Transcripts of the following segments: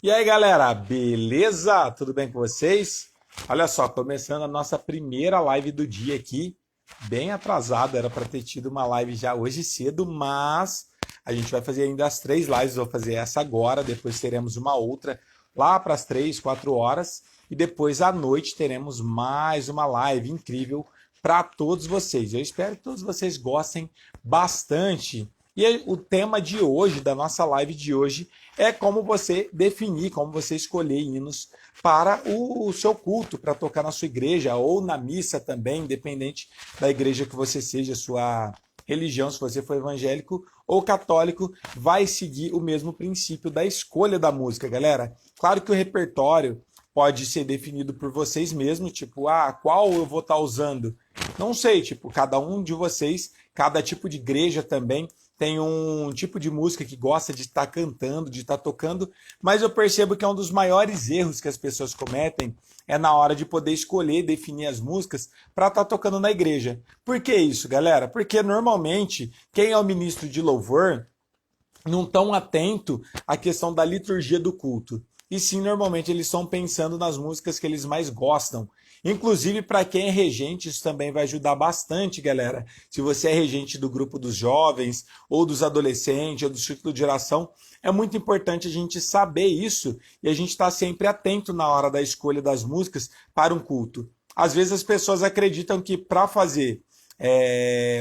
E aí, galera, beleza? Tudo bem com vocês? Olha só, começando a nossa primeira live do dia aqui, bem atrasado, era para ter tido uma live já hoje cedo, mas a gente vai fazer ainda as três lives, vou fazer essa agora, depois teremos uma outra lá para as 3, 4 horas, e depois à noite teremos mais uma live incrível para todos vocês. Eu espero que todos vocês gostem bastante. E o tema de hoje, da nossa live de hoje, é como você definir, como você escolher hinos para o seu culto, para tocar na sua igreja ou na missa também, independente da igreja que você seja, sua religião, se você for evangélico ou católico, vai seguir o mesmo princípio da escolha da música, galera. Claro que o repertório pode ser definido por vocês mesmos, tipo, qual eu vou estar usando? Não sei, tipo, cada um de vocês, cada tipo de igreja também tem um tipo de música que gosta de estar cantando, de estar tocando, mas eu percebo que é um dos maiores erros que as pessoas cometem é na hora de poder escolher, definir as músicas para estar tocando na igreja. Por que isso, galera? Porque normalmente quem é o ministro de louvor não tão atento à questão da liturgia do culto. E sim, normalmente eles estão pensando nas músicas que eles mais gostam. Inclusive, para quem é regente, isso também vai ajudar bastante, galera. Se você é regente do grupo dos jovens, ou dos adolescentes, ou do ciclo de oração, é muito importante a gente saber isso e a gente estar sempre atento na hora da escolha das músicas para um culto. Às vezes as pessoas acreditam que para fazer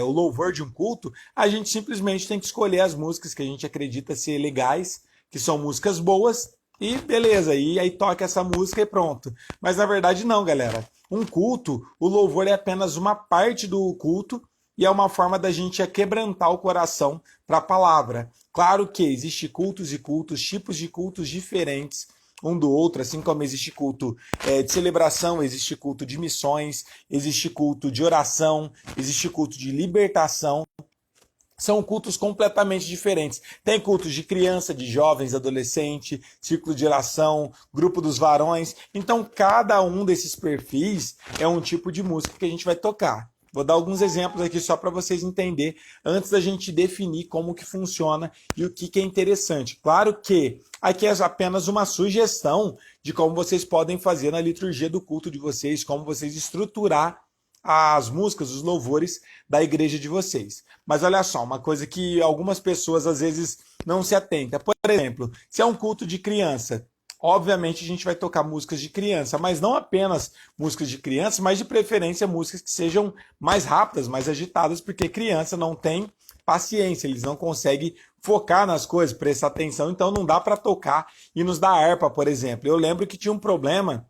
o louvor de um culto, a gente simplesmente tem que escolher as músicas que a gente acredita ser legais, que são músicas boas, e beleza, e aí toca essa música e pronto. Mas na verdade não, galera. Um culto, o louvor é apenas uma parte do culto e é uma forma da gente quebrantar o coração para a palavra. Claro que existe cultos e cultos, tipos de cultos diferentes um do outro, assim como existe culto de celebração, existe culto de missões, existe culto de oração, existe culto de libertação. São cultos completamente diferentes. Tem cultos de criança, de jovens, adolescente, círculo de oração, grupo dos varões. Então, cada um desses perfis é um tipo de música que a gente vai tocar. Vou dar alguns exemplos aqui só para vocês entenderem, antes da gente definir como que funciona e o que é interessante. Claro que aqui é apenas uma sugestão de como vocês podem fazer na liturgia do culto de vocês, como vocês estruturar as músicas, os louvores da igreja de vocês. Mas olha só, uma coisa que algumas pessoas às vezes não se atentam. Por exemplo, se é um culto de criança, obviamente a gente vai tocar músicas de criança, mas não apenas músicas de criança, mas de preferência músicas que sejam mais rápidas, mais agitadas, porque criança não tem paciência, eles não conseguem focar nas coisas, prestar atenção, então não dá para tocar hinos da harpa, por exemplo. Eu lembro que tinha um problema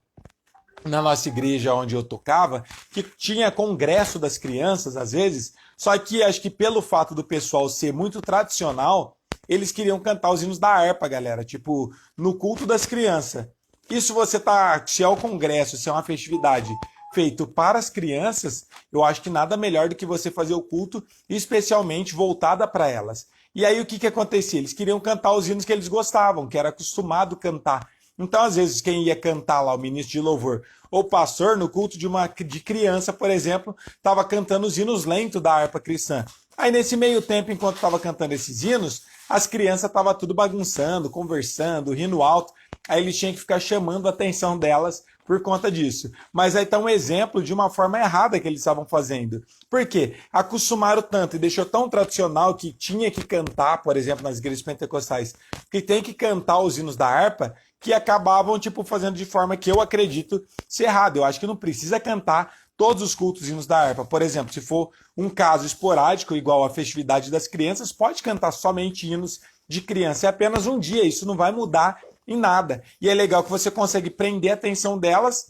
na nossa igreja onde eu tocava, que tinha congresso das crianças, às vezes, só que acho que pelo fato do pessoal ser muito tradicional, eles queriam cantar os hinos da harpa, galera, tipo, no culto das crianças. Isso você tá, se é o congresso, se é uma festividade feito para as crianças, eu acho que nada melhor do que você fazer o culto especialmente voltada para elas. E aí o que acontecia? Eles queriam cantar os hinos que eles gostavam, que era acostumado a cantar. Então, às vezes, quem ia cantar lá, o ministro de louvor ou pastor, no culto de criança, por exemplo, estava cantando os hinos lentos da harpa cristã. Aí, nesse meio tempo, enquanto estava cantando esses hinos, as crianças estavam tudo bagunçando, conversando, rindo alto. Aí ele tinha que ficar chamando a atenção delas por conta disso. Mas aí está um exemplo de uma forma errada que eles estavam fazendo. Por quê? Acostumaram tanto e deixou tão tradicional que tinha que cantar, por exemplo, nas igrejas pentecostais, que tem que cantar os hinos da harpa, que acabavam, tipo, fazendo de forma que eu acredito ser errado. Eu acho que não precisa cantar todos os cultos hinos da harpa. Por exemplo, se for um caso esporádico, igual a festividade das crianças, pode cantar somente hinos de criança. É apenas um dia, isso não vai mudar em nada. E é legal que você consegue prender a atenção delas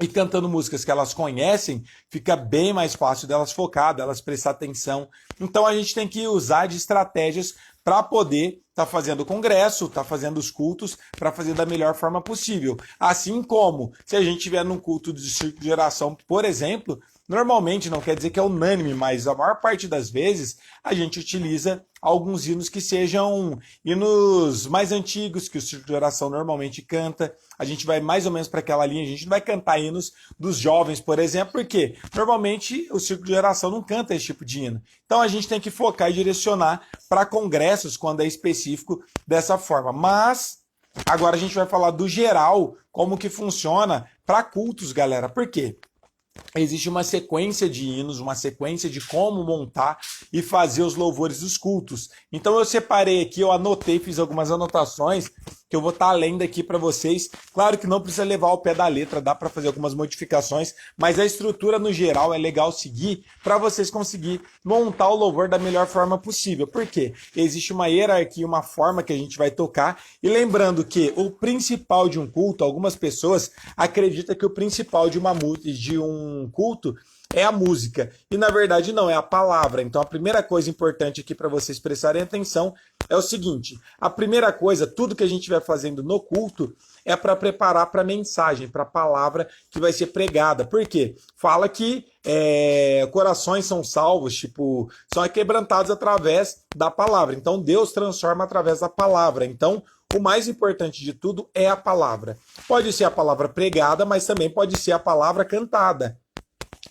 e cantando músicas que elas conhecem, fica bem mais fácil delas focar, delas prestar atenção. Então a gente tem que usar de estratégias para poder estar fazendo o congresso, estar fazendo os cultos, para fazer da melhor forma possível. Assim como, se a gente estiver num culto de círculo de oração, por exemplo, normalmente, não quer dizer que é unânime, mas a maior parte das vezes a gente utiliza alguns hinos que sejam hinos mais antigos, que o círculo de oração normalmente canta. A gente vai mais ou menos para aquela linha, a gente não vai cantar hinos dos jovens, por exemplo, porque normalmente o círculo de oração não canta esse tipo de hino. Então a gente tem que focar e direcionar para congressos quando é específico dessa forma. Mas Agora a gente vai falar do geral, como que funciona para cultos, galera. Por quê? Existe uma sequência de hinos, uma sequência de como montar e fazer os louvores dos cultos. Então eu separei aqui, eu anotei, fiz algumas anotações que eu vou estar lendo aqui para vocês. Claro que não precisa levar ao pé da letra, dá para fazer algumas modificações, mas a estrutura no geral é legal seguir para vocês conseguirem montar o louvor da melhor forma possível. Por quê? Existe uma hierarquia, uma forma que a gente vai tocar. E lembrando que o principal de um culto, algumas pessoas acreditam que o principal de um culto é a música. E na verdade não, é a palavra. Então a primeira coisa importante aqui para vocês prestarem atenção é o seguinte: a primeira coisa, tudo que a gente vai fazendo no culto é para preparar para a mensagem, para a palavra que vai ser pregada. Por quê? Fala que corações são salvos, tipo, são quebrantados através da palavra. Então Deus transforma através da palavra. Então o mais importante de tudo é a palavra. Pode ser a palavra pregada, mas também pode ser a palavra cantada.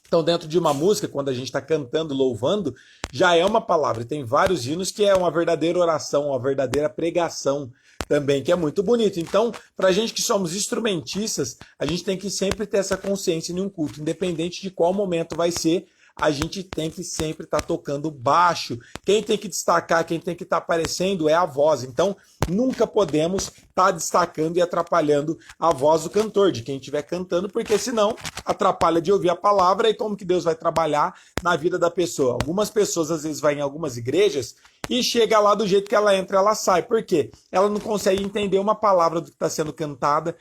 Então, dentro de uma música, quando a gente está cantando, louvando, já é uma palavra. E tem vários hinos que é uma verdadeira oração, uma verdadeira pregação também, que é muito bonito. Então, para a gente que somos instrumentistas, a gente tem que sempre ter essa consciência em um culto, independente de qual momento vai ser, a gente tem que sempre estar tocando baixo. Quem tem que destacar, quem tem que estar aparecendo é a voz. Então, nunca podemos estar destacando e atrapalhando a voz do cantor, de quem estiver cantando, porque senão atrapalha de ouvir a palavra e como que Deus vai trabalhar na vida da pessoa. Algumas pessoas, às vezes, vão em algumas igrejas e chega lá do jeito que ela entra, ela sai. Por quê? Ela não consegue entender uma palavra do que está sendo cantada,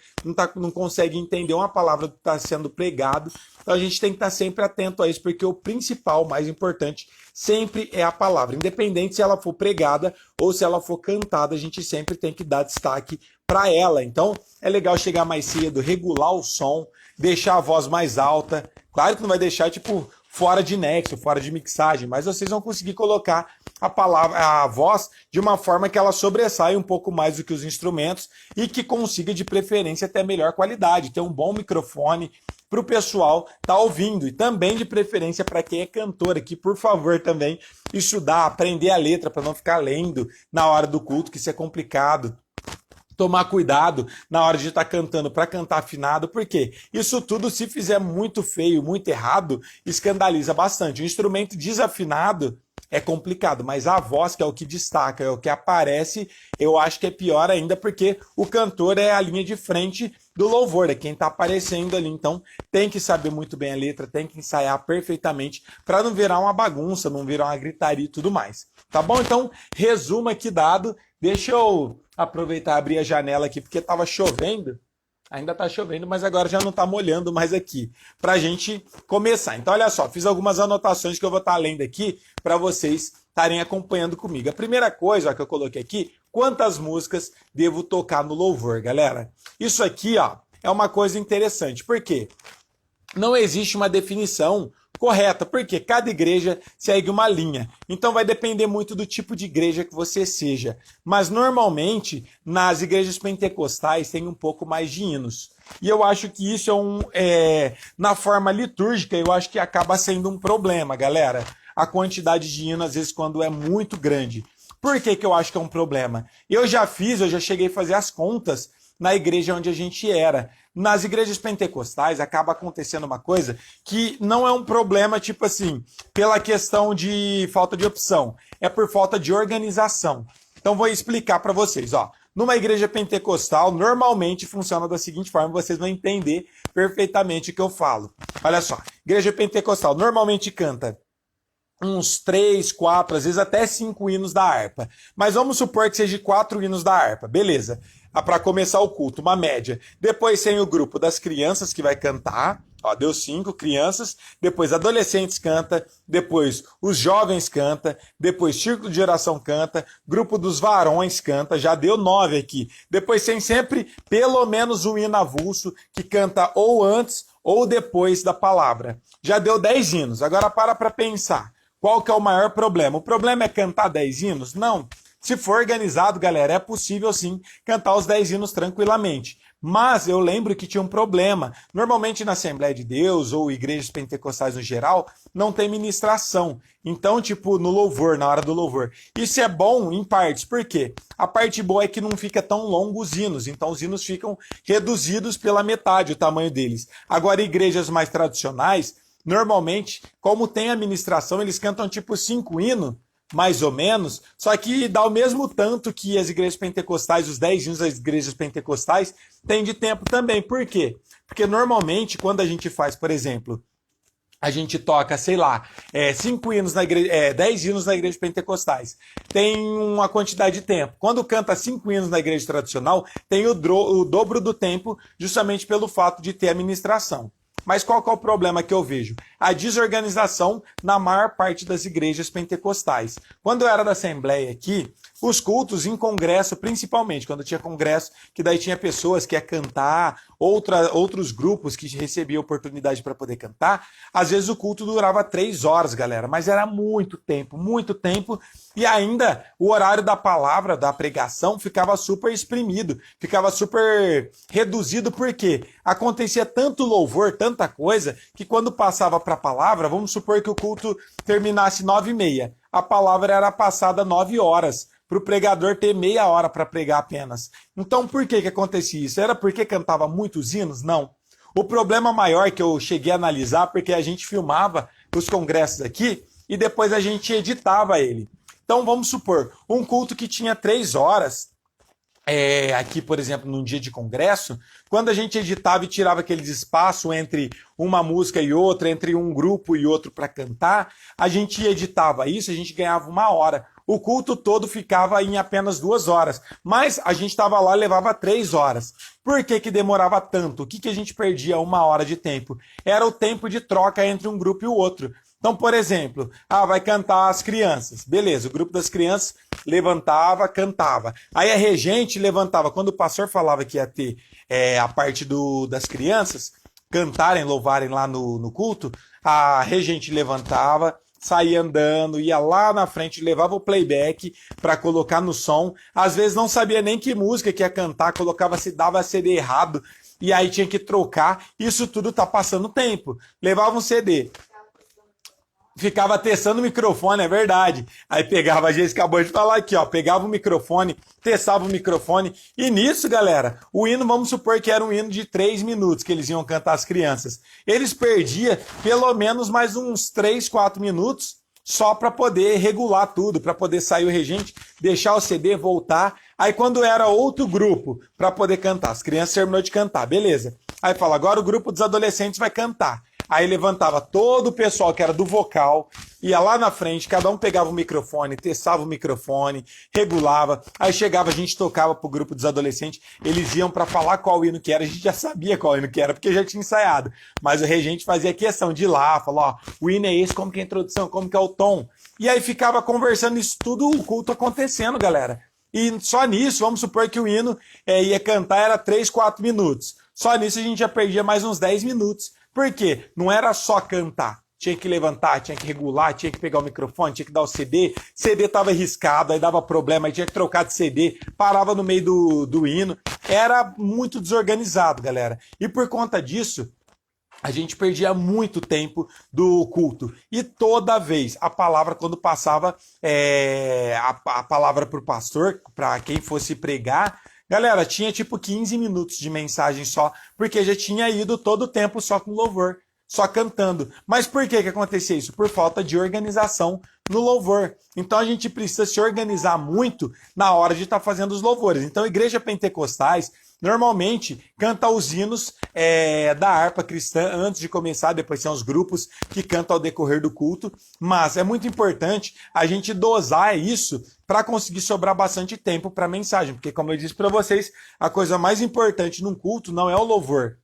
não consegue entender uma palavra do que está sendo pregado. Então a gente tem que estar sempre atento a isso, porque o principal, o mais importante, sempre é a palavra. Independente se ela for pregada ou se ela for cantada, a gente sempre tem que dar destaque para ela. Então é legal chegar mais cedo, regular o som, deixar a voz mais alta. Claro que não vai deixar, tipo, fora de nexo, fora de mixagem, mas vocês vão conseguir colocar a voz de uma forma que ela sobressaia um pouco mais do que os instrumentos e que consiga, de preferência, ter melhor qualidade, ter um bom microfone para o pessoal estar ouvindo. E também, de preferência, para quem é cantor aqui, por favor, também estudar, aprender a letra para não ficar lendo na hora do culto, que isso é complicado. Tomar cuidado na hora de estar cantando para cantar afinado, porque isso tudo, se fizer muito feio, muito errado, escandaliza bastante. O instrumento desafinado é complicado, mas a voz, que é o que destaca, é o que aparece, eu acho que é pior ainda, porque o cantor é a linha de frente do louvor, é quem está aparecendo ali. Então tem que saber muito bem a letra, tem que ensaiar perfeitamente para não virar uma bagunça, não virar uma gritaria e tudo mais. Tá bom? Então, resumo aqui dado. Deixa eu aproveitar e abrir a janela aqui, porque estava chovendo. Ainda está chovendo, mas agora já não está molhando mais aqui, para a gente começar. Então, olha só, fiz algumas anotações que eu vou estar lendo aqui para vocês estarem acompanhando comigo. A primeira coisa, ó, que eu coloquei aqui: quantas músicas devo tocar no louvor, galera? Isso aqui, ó, é uma coisa interessante, porque não existe uma definição correta, porque cada igreja segue uma linha. Então vai depender muito do tipo de igreja que você seja. Mas normalmente, nas igrejas pentecostais tem um pouco mais de hinos. E eu acho que isso na forma litúrgica, eu acho que acaba sendo um problema, galera. A quantidade de hino, às vezes, quando é muito grande. Por que eu acho que é um problema? Eu já cheguei a fazer as contas na igreja onde a gente era. Nas igrejas pentecostais acaba acontecendo uma coisa que não é um problema, tipo assim, pela questão de falta de opção, é por falta de organização. Então vou explicar para vocês, ó. Numa igreja pentecostal, normalmente funciona da seguinte forma, vocês vão entender perfeitamente o que eu falo. Olha só, igreja pentecostal normalmente canta uns 3, 4, às vezes até 5 hinos da harpa. Mas vamos supor que seja 4 hinos da harpa, beleza. Para começar o culto, uma média. Depois tem o grupo das crianças que vai cantar, ó, deu 5 crianças, depois adolescentes canta, depois os jovens canta, depois círculo de oração canta, grupo dos varões canta, já deu 9 aqui. Depois tem sempre pelo menos um hino avulso que canta ou antes ou depois da palavra. Já deu 10 hinos. Agora para pensar. Qual que é o maior problema? O problema é cantar 10 hinos? Não. Se for organizado, galera, é possível sim cantar os 10 hinos tranquilamente. Mas eu lembro que tinha um problema. Normalmente na Assembleia de Deus ou igrejas pentecostais no geral, não tem ministração. Então, tipo, no louvor, na hora do louvor. Isso é bom em partes. Por quê? A parte boa é que não fica tão longo os hinos. Então, os hinos ficam reduzidos pela metade o tamanho deles. Agora, igrejas mais tradicionais, normalmente, como tem a ministração, eles cantam tipo 5 hinos, mais ou menos, só que dá o mesmo tanto que as igrejas pentecostais, os 10 hinos das igrejas pentecostais, tem de tempo também. Por quê? Porque normalmente, quando a gente faz, por exemplo, a gente toca, sei lá, 5 hinos na igreja, 10 hinos na igreja pentecostais. Tem uma quantidade de tempo. Quando canta 5 hinos na igreja tradicional, tem o dobro do tempo, justamente pelo fato de ter a ministração. Mas qual que é o problema que eu vejo? A desorganização na maior parte das igrejas pentecostais. Quando eu era da Assembleia aqui, os cultos em congresso, principalmente, quando tinha congresso, que daí tinha pessoas que ia cantar, outros grupos que recebiam oportunidade para poder cantar, às vezes o culto durava 3 horas, galera, mas era muito tempo, e ainda o horário da palavra, da pregação, ficava super exprimido, ficava super reduzido, porque acontecia tanto louvor, tanta coisa, que quando passava para a palavra, vamos supor que o culto terminasse 9h30, a palavra era passada 9 horas, para o pregador ter meia hora para pregar apenas. Então, por que acontecia isso? Era porque cantava muitos hinos? Não. O problema maior que eu cheguei a analisar, porque a gente filmava os congressos aqui e depois a gente editava ele. Então, vamos supor, um culto que tinha 3 horas, aqui, por exemplo, num dia de congresso, quando a gente editava e tirava aqueles espaços entre uma música e outra, entre um grupo e outro para cantar, a gente editava isso, a gente ganhava 1 hora. O culto todo ficava em apenas 2 horas, mas a gente estava lá e levava 3 horas. Por que demorava tanto? O que a gente perdia 1 hora de tempo? Era o tempo de troca entre um grupo e o outro. Então, por exemplo, vai cantar as crianças. Beleza, o grupo das crianças levantava, cantava. Aí a regente levantava. Quando o pastor falava que ia ter a parte das crianças cantarem, louvarem lá no culto, a regente levantava, saía andando, ia lá na frente, levava o playback para colocar no som. Às vezes não sabia nem que música que ia cantar, dava CD errado, e aí tinha que trocar. Isso tudo tá passando tempo. Levava um CD. Ficava testando o microfone, é verdade. Aí pegava, a gente acabou de falar aqui, ó, pegava o microfone, testava o microfone. E nisso, galera, o hino, vamos supor que era um hino de 3 minutos que eles iam cantar as crianças. Eles perdiam pelo menos mais uns 3, 4 minutos só para poder regular tudo, para poder sair o regente, deixar o CD, voltar. Aí quando era outro grupo para poder cantar, as crianças terminou de cantar, beleza. Aí fala, agora o grupo dos adolescentes vai cantar. Aí levantava todo o pessoal que era do vocal, ia lá na frente, cada um pegava o microfone, testava o microfone, regulava. Aí chegava, a gente tocava pro grupo dos adolescentes, eles iam para falar qual hino que era, a gente já sabia qual hino que era, porque já tinha ensaiado. Mas o regente fazia questão de ir lá, falar, ó, o hino é esse, como que é a introdução, como que é o tom. E aí ficava conversando isso tudo, o culto acontecendo, galera. E só nisso, vamos supor que o hino ia cantar, era 3, 4 minutos. Só nisso a gente já perdia mais uns 10 minutos. Por quê? Não era só cantar. Tinha que levantar, tinha que regular, tinha que pegar o microfone, tinha que dar o CD. CD estava arriscado, aí dava problema, aí tinha que trocar de CD, parava no meio do hino. Era muito desorganizado, galera. E por conta disso, a gente perdia muito tempo do culto. E toda vez, a palavra, quando passava a palavra para o pastor, para quem fosse pregar, galera, tinha tipo 15 minutos de mensagem só, porque já tinha ido todo o tempo só com louvor, só cantando. Mas por que acontecia isso? Por falta de organização no louvor. Então a gente precisa se organizar muito na hora de estar fazendo os louvores. Então, igreja pentecostais normalmente canta os hinos da harpa cristã antes de começar, depois tem os grupos que cantam ao decorrer do culto, mas é muito importante a gente dosar isso para conseguir sobrar bastante tempo para a mensagem, porque como eu disse para vocês, a coisa mais importante num culto não é o louvor.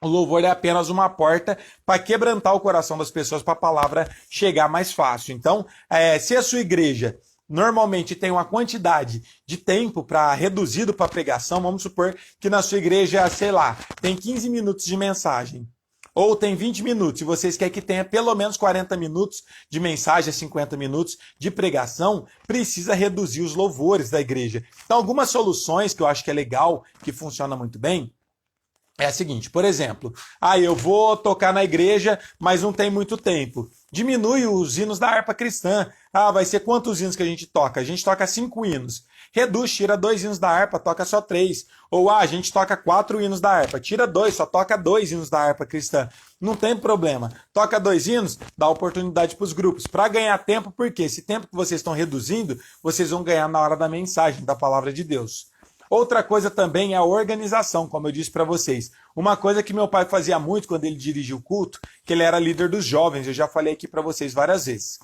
O louvor é apenas uma porta para quebrantar o coração das pessoas para a palavra chegar mais fácil. Então, se a sua igreja normalmente tem uma quantidade de tempo reduzido para pregação, vamos supor que na sua igreja, sei lá, tem 15 minutos de mensagem. ou tem 20 minutos, e vocês querem que tenha pelo menos 40 minutos de mensagem, 50 minutos de pregação, precisa reduzir os louvores da igreja. Então, algumas soluções que eu acho que é legal, que funciona muito bem, é a seguinte, por exemplo, eu vou tocar na igreja, mas não tem muito tempo. Diminui os hinos da harpa cristã. Vai ser quantos hinos que a gente toca? A gente toca 5 hinos. Reduz, tira 2 hinos da harpa, toca só 3. Ou a gente toca 4 hinos da harpa, tira 2, só toca 2 hinos da harpa cristã. Não tem problema. Toca 2 hinos, dá oportunidade para os grupos. Para ganhar tempo, porque esse tempo que vocês estão reduzindo, vocês vão ganhar na hora da mensagem, da palavra de Deus. Outra coisa também é a organização, como eu disse para vocês. Uma coisa que meu pai fazia muito quando ele dirigia o culto, que ele era líder dos jovens, eu já falei aqui para vocês várias vezes.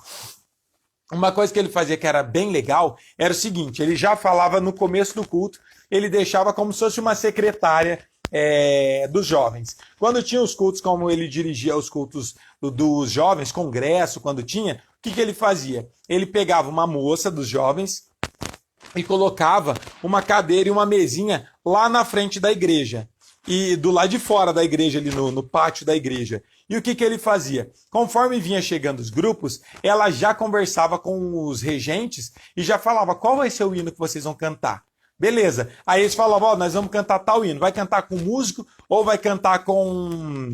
Uma coisa que ele fazia que era bem legal era o seguinte, ele já falava no começo do culto, ele deixava como se fosse uma secretária dos jovens. Quando tinha os cultos, como ele dirigia os cultos dos jovens, congresso, quando tinha, o que ele fazia? Ele pegava uma moça dos jovens e colocava uma cadeira e uma mesinha lá na frente da igreja. E do lado de fora da igreja, ali no pátio da igreja. E o que ele fazia? Conforme vinha chegando os grupos, ela já conversava com os regentes e já falava qual vai ser o hino que vocês vão cantar. Beleza. Aí eles falavam, nós vamos cantar tal hino. Vai cantar com músico ou vai cantar com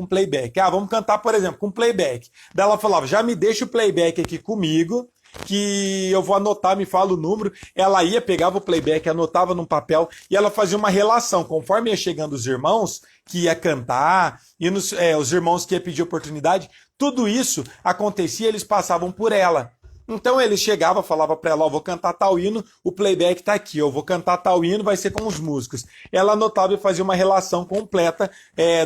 playback? Vamos cantar, por exemplo, com playback. Daí ela falava, já me deixa o playback aqui comigo, que eu vou anotar, me fala o número. Ela ia, pegava o playback, anotava num papel e ela fazia uma relação. Conforme ia chegando os irmãos que ia cantar, e os irmãos que ia pedir oportunidade, tudo isso acontecia, eles passavam por ela. Então ele chegava, falava para ela, vou cantar tal hino, o playback tá aqui, eu vou cantar tal hino, vai ser com os músicos. Ela anotava e fazia uma relação completa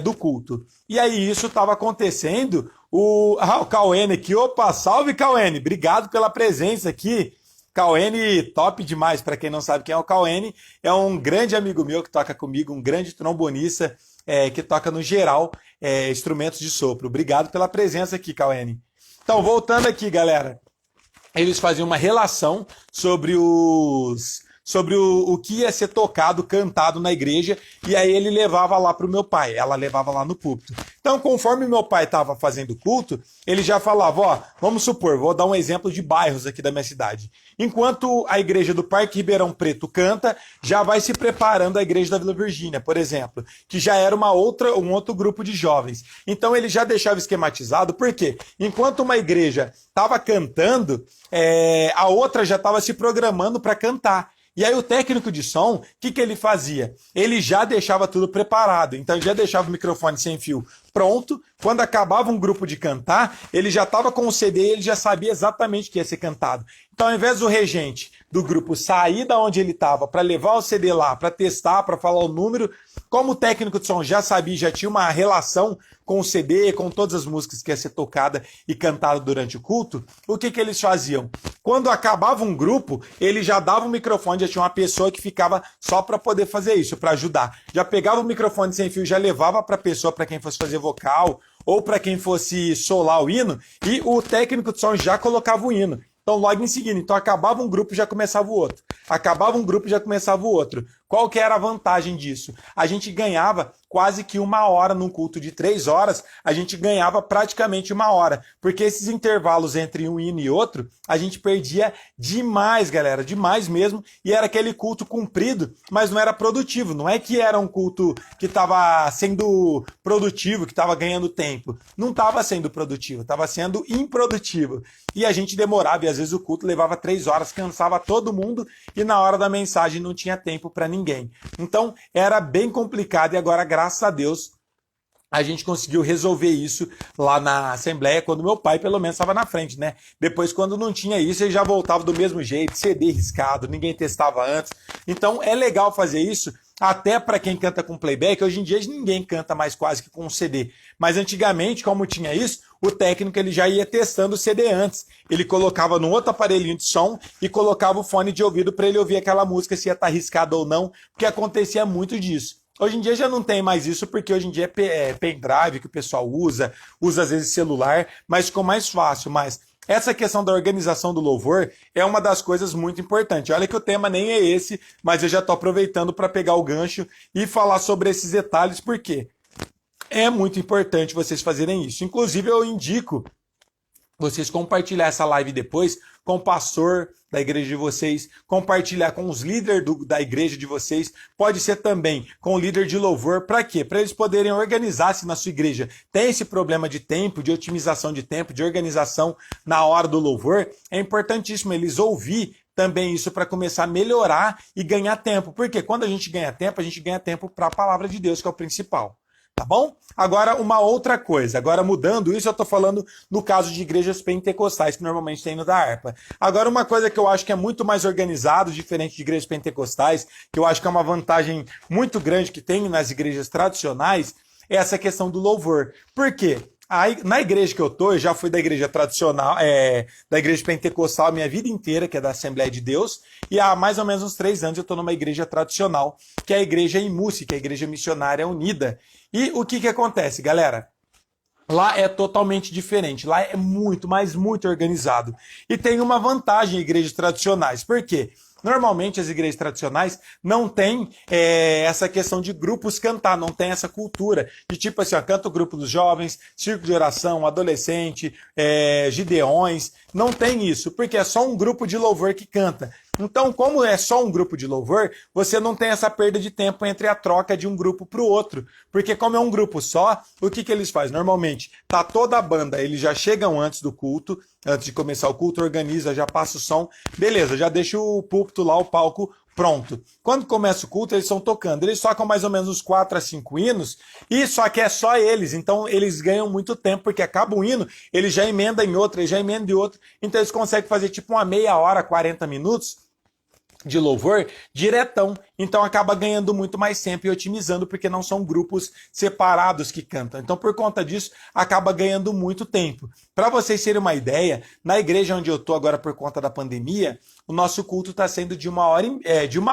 do culto. E aí isso estava acontecendo, o Cauene aqui, opa, salve Cauene, obrigado pela presença aqui. Cauene, top demais, para quem não sabe quem é o Cauene, é um grande amigo meu que toca comigo, um grande trombonista que toca no geral instrumentos de sopro. Obrigado pela presença aqui, Cauene. Então, voltando aqui, galera. Eles faziam uma relação sobre o que ia ser tocado, cantado na igreja, e aí ele levava lá para o meu pai, ela levava lá no púlpito. Então, conforme meu pai estava fazendo culto, ele já falava, vamos supor, vou dar um exemplo de bairros aqui da minha cidade. Enquanto a igreja do Parque Ribeirão Preto canta, já vai se preparando a igreja da Vila Virgínia, por exemplo, que já era um outro grupo de jovens. Então ele já deixava esquematizado, porque enquanto uma igreja estava cantando, a outra já estava se programando para cantar. E aí o técnico de som, o que ele fazia? Ele já deixava tudo preparado, então ele já deixava o microfone sem fio pronto. Quando acabava um grupo de cantar, ele já estava com o CD e ele já sabia exatamente o que ia ser cantado. Então, ao invés do regente do grupo sair da onde ele estava para levar o CD lá, para testar, para falar o número, como o técnico de som já sabia, já tinha uma relação com o CD, com todas as músicas que ia ser tocada e cantada durante o culto, o que eles faziam? Quando acabava um grupo, ele já dava o microfone, já tinha uma pessoa que ficava só para poder fazer isso, para ajudar. Já pegava o microfone sem fio, já levava para a pessoa, para quem fosse fazer vocal, ou para quem fosse solar o hino, e o técnico de som já colocava o hino. Então, logo em seguida, então acabava um grupo e já começava o outro. Acabava um grupo e já começava o outro. Qual que era a vantagem disso? A gente ganhava quase que 1 hora num culto de 3 horas, a gente ganhava praticamente 1 hora. Porque esses intervalos entre um hino e outro, a gente perdia demais, galera, demais mesmo. E era aquele culto comprido, mas não era produtivo. Não é que era um culto que estava sendo produtivo, que estava ganhando tempo. Não estava sendo produtivo, estava sendo improdutivo. E a gente demorava, e às vezes o culto levava 3 horas, cansava todo mundo, e na hora da mensagem não tinha tempo para ninguém. Então, era bem complicado, e agora, graças a Deus, a gente conseguiu resolver isso lá na Assembleia, quando meu pai, pelo menos, estava na frente, né? Depois, quando não tinha isso, ele já voltava do mesmo jeito, CD riscado, ninguém testava antes. Então, é legal fazer isso, até para quem canta com playback. Hoje em dia, ninguém canta mais quase que com CD. Mas antigamente, como tinha isso, o técnico ele já ia testando o CD antes. Ele colocava num outro aparelhinho de som e colocava o fone de ouvido para ele ouvir aquela música, se ia estar riscada ou não, porque acontecia muito disso. Hoje em dia já não tem mais isso, porque hoje em dia é pendrive que o pessoal usa às vezes celular, mas ficou mais fácil. Mas essa questão da organização do louvor é uma das coisas muito importantes. Olha que o tema nem é esse, mas eu já estou aproveitando para pegar o gancho e falar sobre esses detalhes, porque é muito importante vocês fazerem isso. Inclusive, eu indico vocês compartilhar essa live depois com o pastor da igreja de vocês, compartilhar com os líderes da igreja de vocês, pode ser também com o líder de louvor, para quê? Para eles poderem organizar-se na sua igreja. Tem esse problema de tempo, de otimização de tempo, de organização na hora do louvor, é importantíssimo eles ouvir também isso para começar a melhorar e ganhar tempo, porque quando a gente ganha tempo para a palavra de Deus, que é o principal. Tá bom? Agora, uma outra coisa. Agora, mudando isso, eu tô falando no caso de igrejas pentecostais, que normalmente tem no da harpa. Agora, uma coisa que eu acho que é muito mais organizado, diferente de igrejas pentecostais, que eu acho que é uma vantagem muito grande que tem nas igrejas tradicionais, é essa questão do louvor. Por quê? Na igreja que eu tô, eu já fui da igreja tradicional, da igreja pentecostal a minha vida inteira, que é da Assembleia de Deus, e há mais ou menos uns 3 anos eu tô numa igreja tradicional, que é a igreja IMUSI, que é a Igreja Missionária Unida. E o que acontece, galera? Lá é totalmente diferente, lá é muito, mas muito organizado. E tem uma vantagem em igrejas tradicionais, por quê? Normalmente as igrejas tradicionais não têm essa questão de grupos cantar, não tem essa cultura de tipo assim, ó, canta o grupo dos jovens, círculo de oração, adolescente, gideões, não tem isso, porque é só um grupo de louvor que canta. Então, como é só um grupo de louvor, você não tem essa perda de tempo entre a troca de um grupo para o outro. Porque como é um grupo só, o que eles fazem? Normalmente, tá toda a banda, eles já chegam antes do culto, antes de começar o culto, organiza, já passa o som, beleza, já deixa o púlpito lá, o palco pronto. Quando começa o culto, eles estão tocando. Eles tocam mais ou menos uns 4 a 5 hinos, e só que é só eles. Então, eles ganham muito tempo, porque acaba o hino, eles já emendam em outro, eles já emendam em outro. Então, eles conseguem fazer tipo uma meia hora, 40 minutos, de louvor diretão, então acaba ganhando muito mais tempo e otimizando, porque não são grupos separados que cantam. Então, por conta disso, acaba ganhando muito tempo. Para vocês terem uma ideia, na igreja onde eu estou agora por conta da pandemia, o nosso culto está sendo de uma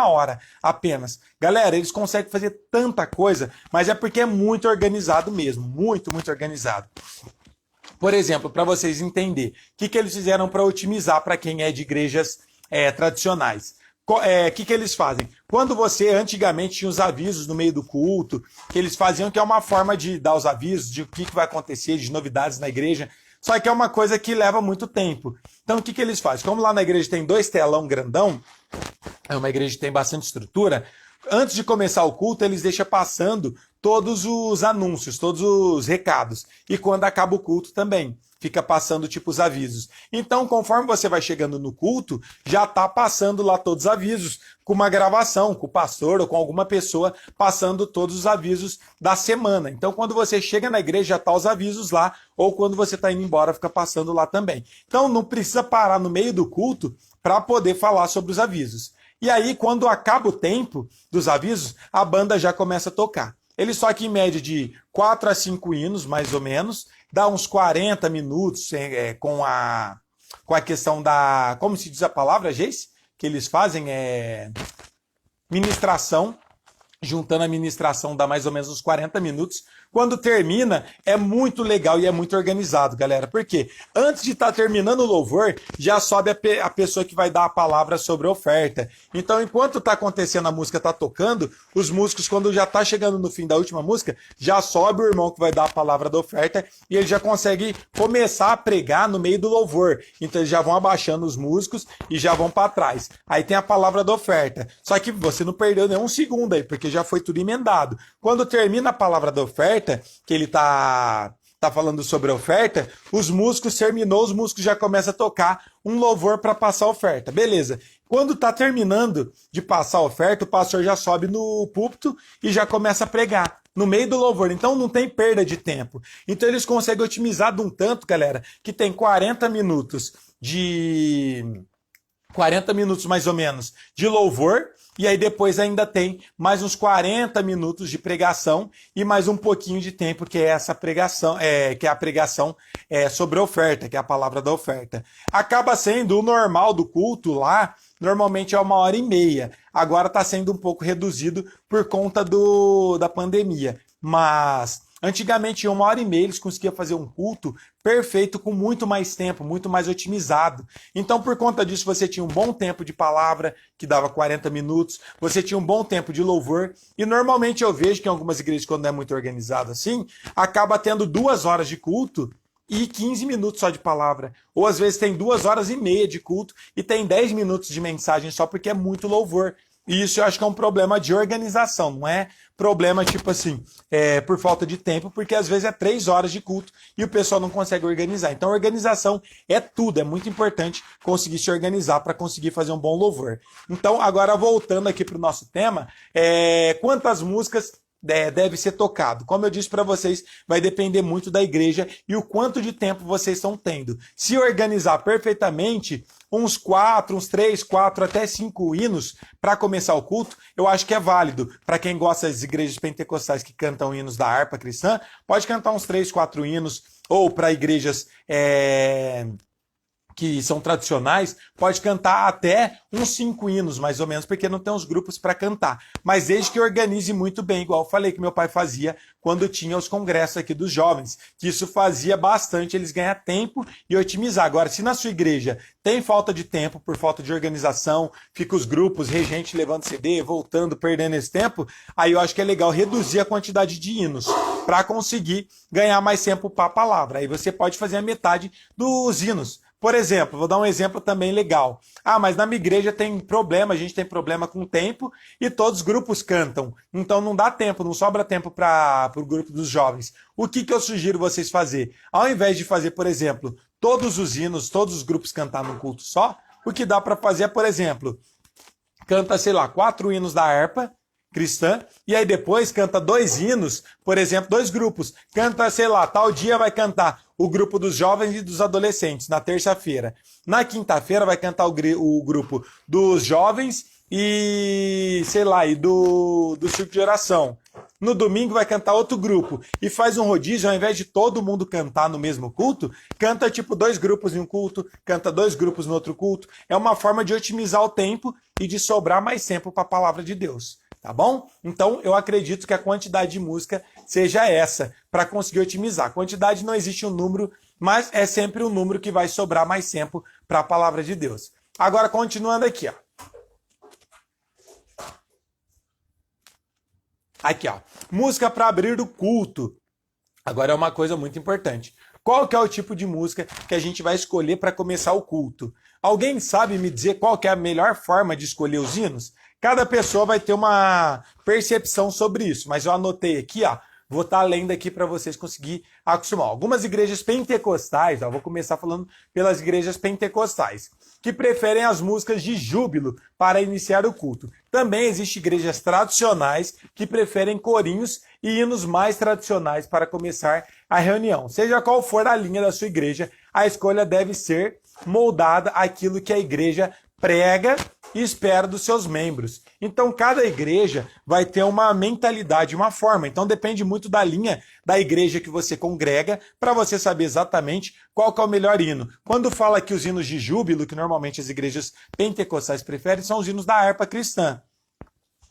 hora apenas. Galera, eles conseguem fazer tanta coisa, mas é porque é muito organizado mesmo, muito, muito organizado. Por exemplo, para vocês entenderem, o que eles fizeram para otimizar para quem é de igrejas tradicionais? O que eles fazem? Quando você antigamente tinha os avisos no meio do culto, que eles faziam, que é uma forma de dar os avisos de o que vai acontecer, de novidades na igreja, só que é uma coisa que leva muito tempo. Então o que eles fazem? Como lá na igreja tem 2 telão grandão, é uma igreja que tem bastante estrutura, antes de começar o culto, eles deixam passando todos os anúncios, todos os recados. E quando acaba o culto também, fica passando tipo os avisos. Então, conforme você vai chegando no culto, já tá passando lá todos os avisos, com uma gravação, com o pastor ou com alguma pessoa passando todos os avisos da semana. Então, quando você chega na igreja, já tá os avisos lá, ou quando você tá indo embora, fica passando lá também. Então, não precisa parar no meio do culto para poder falar sobre os avisos. E aí, quando acaba o tempo dos avisos, a banda já começa a tocar. Eles tocam em média de 4 a 5 hinos, mais ou menos, dá uns 40 minutos com a questão da... Como se diz a palavra, Geice? Que eles fazem ministração. Juntando a ministração dá mais ou menos uns 40 minutos. Quando termina, é muito legal e é muito organizado, galera. Por quê? Antes de estar terminando o louvor, já sobe a pessoa que vai dar a palavra sobre a oferta. Então, enquanto está acontecendo, a música está tocando, os músicos, quando já está chegando no fim da última música, já sobe o irmão que vai dar a palavra da oferta e ele já consegue começar a pregar no meio do louvor. Então, eles já vão abaixando os músicos e já vão para trás. Aí tem a palavra da oferta. Só que você não perdeu nenhum segundo aí, porque já foi tudo emendado. Quando termina a palavra da oferta, que ele tá falando sobre a oferta, os músicos já começam a tocar um louvor para passar a oferta. Beleza. Quando tá terminando de passar a oferta, o pastor já sobe no púlpito e já começa a pregar no meio do louvor. Então não tem perda de tempo. Então eles conseguem otimizar de um tanto, galera, que tem 40 minutos mais ou menos de louvor, e aí depois ainda tem mais uns 40 minutos de pregação e mais um pouquinho de tempo, que é essa pregação, que é a pregação sobre a oferta, que é a palavra da oferta. Acaba sendo o normal do culto lá, normalmente é 1h30. Agora está sendo um pouco reduzido por conta da pandemia. Mas Antigamente, em 1h30, eles conseguiam fazer um culto perfeito com muito mais tempo, muito mais otimizado. Então, por conta disso, você tinha um bom tempo de palavra, que dava 40 minutos, você tinha um bom tempo de louvor, e normalmente eu vejo que em algumas igrejas, quando não é muito organizado assim, acaba tendo 2 horas de culto e 15 minutos só de palavra. Ou às vezes tem 2h30 de culto e tem 10 minutos de mensagem só porque é muito louvor. E isso eu acho que é um problema de organização, não é problema tipo assim, por falta de tempo, porque às vezes é 3 horas de culto e o pessoal não consegue organizar. Então organização é tudo, é muito importante conseguir se organizar para conseguir fazer um bom louvor. Então agora voltando aqui para o nosso tema, quantas músicas deve ser tocado. Como eu disse para vocês, vai depender muito da igreja e o quanto de tempo vocês estão tendo. Se organizar perfeitamente, uns 3, 4, até 5 hinos para começar o culto, eu acho que é válido. Para quem gosta das igrejas pentecostais que cantam hinos da harpa cristã, pode cantar uns 3, 4 hinos, ou para igrejas que são tradicionais, pode cantar até uns 5 hinos, mais ou menos, porque não tem uns grupos para cantar. Mas desde que organize muito bem, igual eu falei que meu pai fazia quando tinha os congressos aqui dos jovens, que isso fazia bastante eles ganhar tempo e otimizar. Agora, se na sua igreja tem falta de tempo, por falta de organização, fica os grupos, regente levando CD, voltando, perdendo esse tempo, aí eu acho que é legal reduzir a quantidade de hinos para conseguir ganhar mais tempo para a palavra. Aí você pode fazer a metade dos hinos. Por exemplo, vou dar um exemplo também legal. Mas na minha igreja tem problema, a gente tem problema com o tempo e todos os grupos cantam. Então não dá tempo, não sobra tempo para o grupo dos jovens. O que eu sugiro vocês fazer? Ao invés de fazer, por exemplo, todos os hinos, todos os grupos cantar num culto só, o que dá para fazer é, por exemplo, canta, 4 hinos da harpa cristã, e aí depois canta 2 hinos, por exemplo, 2 grupos. Canta, tal dia vai cantar o grupo dos jovens e dos adolescentes, na terça-feira. Na quinta-feira vai cantar o grupo dos jovens e, e do círculo de oração. No domingo vai cantar outro grupo e faz um rodízio, ao invés de todo mundo cantar no mesmo culto, canta 2 grupos em um culto, canta 2 grupos no outro culto. É uma forma de otimizar o tempo e de sobrar mais tempo para a palavra de Deus. Tá bom? Então, eu acredito que a quantidade de música seja essa, para conseguir otimizar. A quantidade não existe um número, mas é sempre um número que vai sobrar mais tempo para a palavra de Deus. Agora, continuando aqui, ó. Aqui, ó. Música para abrir o culto. Agora é uma coisa muito importante. Qual que é o tipo de música que a gente vai escolher para começar o culto? Alguém sabe me dizer qual que é a melhor forma de escolher os hinos? Cada pessoa vai ter uma percepção sobre isso, mas eu anotei aqui, ó, vou estar lendo aqui para vocês conseguirem acostumar. Algumas igrejas pentecostais, ó, vou começar falando pelas igrejas pentecostais, que preferem as músicas de júbilo para iniciar o culto. Também existem igrejas tradicionais que preferem corinhos e hinos mais tradicionais para começar a reunião. Seja qual for a linha da sua igreja, a escolha deve ser moldada àquilo que a igreja prega e espera dos seus membros. Então, cada igreja vai ter uma mentalidade, uma forma. Então, depende muito da linha da igreja que você congrega para você saber exatamente qual que é o melhor hino. Quando fala que os hinos de júbilo, que normalmente as igrejas pentecostais preferem, são os hinos da harpa cristã.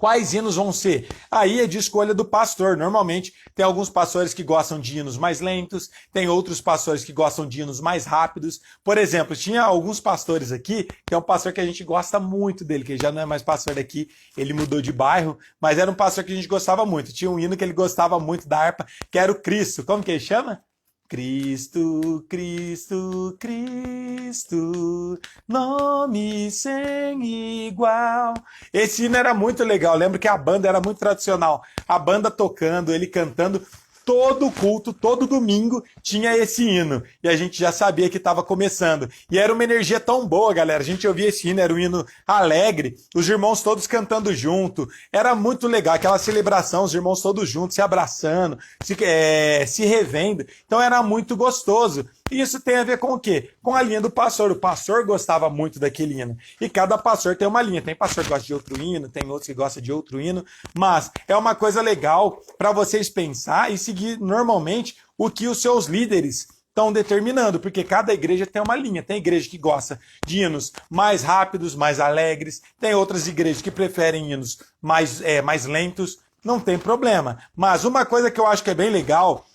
Quais hinos vão ser? Aí é de escolha do pastor. Normalmente tem alguns pastores que gostam de hinos mais lentos, tem outros pastores que gostam de hinos mais rápidos. Por exemplo, tinha alguns pastores aqui, que é um pastor que a gente gosta muito dele, que já não é mais pastor daqui, ele mudou de bairro, mas era um pastor que a gente gostava muito. Tinha um hino que ele gostava muito da harpa, que era o Cristo. Como que ele chama? Cristo, Cristo, Cristo, nome sem igual. Esse hino era muito legal, lembro que a banda era muito tradicional. A banda tocando, ele cantando, todo culto, todo domingo tinha esse hino. E a gente já sabia que estava começando. E era uma energia tão boa, galera. A gente ouvia esse hino, era um hino alegre, os irmãos todos cantando junto. Era muito legal, aquela celebração, os irmãos todos juntos, se abraçando, se revendo. Então era muito gostoso. E isso tem a ver com o quê? Com a linha do pastor. O pastor gostava muito daquele hino. E cada pastor tem uma linha. Tem pastor que gosta de outro hino, tem outros que gostam de outro hino. Mas é uma coisa legal para vocês pensar e seguir normalmente o que os seus líderes estão determinando. Porque cada igreja tem uma linha. Tem igreja que gosta de hinos mais rápidos, mais alegres. Tem outras igrejas que preferem hinos mais lentos. não tem problema. Mas uma coisa que eu acho que é bem legal,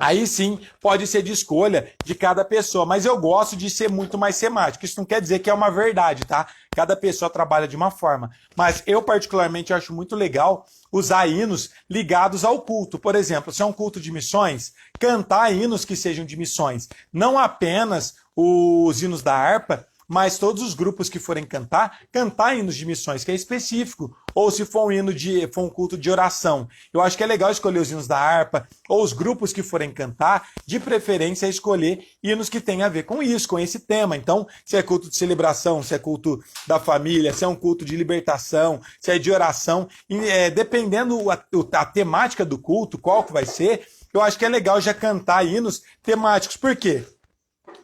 aí sim pode ser de escolha de cada pessoa, mas eu gosto de ser muito mais temático. Isso não quer dizer que é uma verdade, tá? Cada pessoa trabalha de uma forma. Mas eu particularmente acho muito legal usar hinos ligados ao culto. Por exemplo, se é um culto de missões, cantar hinos que sejam de missões. Não apenas os hinos da harpa, mas todos os grupos que forem cantar hinos de missões, que é específico. Ou se for for um culto de oração. Eu acho que é legal escolher os hinos da harpa, ou os grupos que forem cantar, de preferência escolher hinos que tenham a ver com isso, com esse tema. Então, se é culto de celebração, se é culto da família, se é um culto de libertação, se é de oração, dependendo a temática do culto, qual que vai ser, eu acho que é legal já cantar hinos temáticos. Por quê?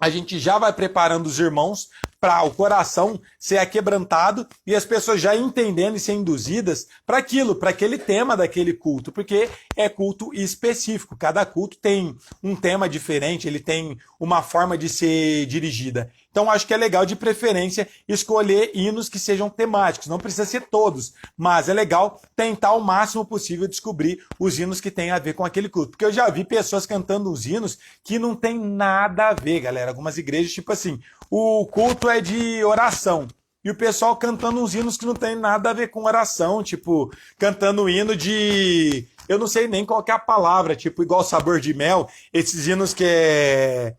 A gente já vai preparando os irmãos para o coração ser aquebrantado e as pessoas já entendendo e ser induzidas para aquilo, para aquele tema daquele culto, porque é culto específico. Cada culto tem um tema diferente, ele tem uma forma de ser dirigida. Então, acho que é legal, de preferência, escolher hinos que sejam temáticos. Não precisa ser todos, mas é legal tentar o máximo possível descobrir os hinos que têm a ver com aquele culto. Porque eu já vi pessoas cantando uns hinos que não tem nada a ver, galera. Algumas igrejas, tipo assim, o culto é de oração. E o pessoal cantando uns hinos que não tem nada a ver com oração, tipo, cantando hino de... Eu não sei nem qual que é a palavra, tipo, igual Sabor de Mel, esses hinos que é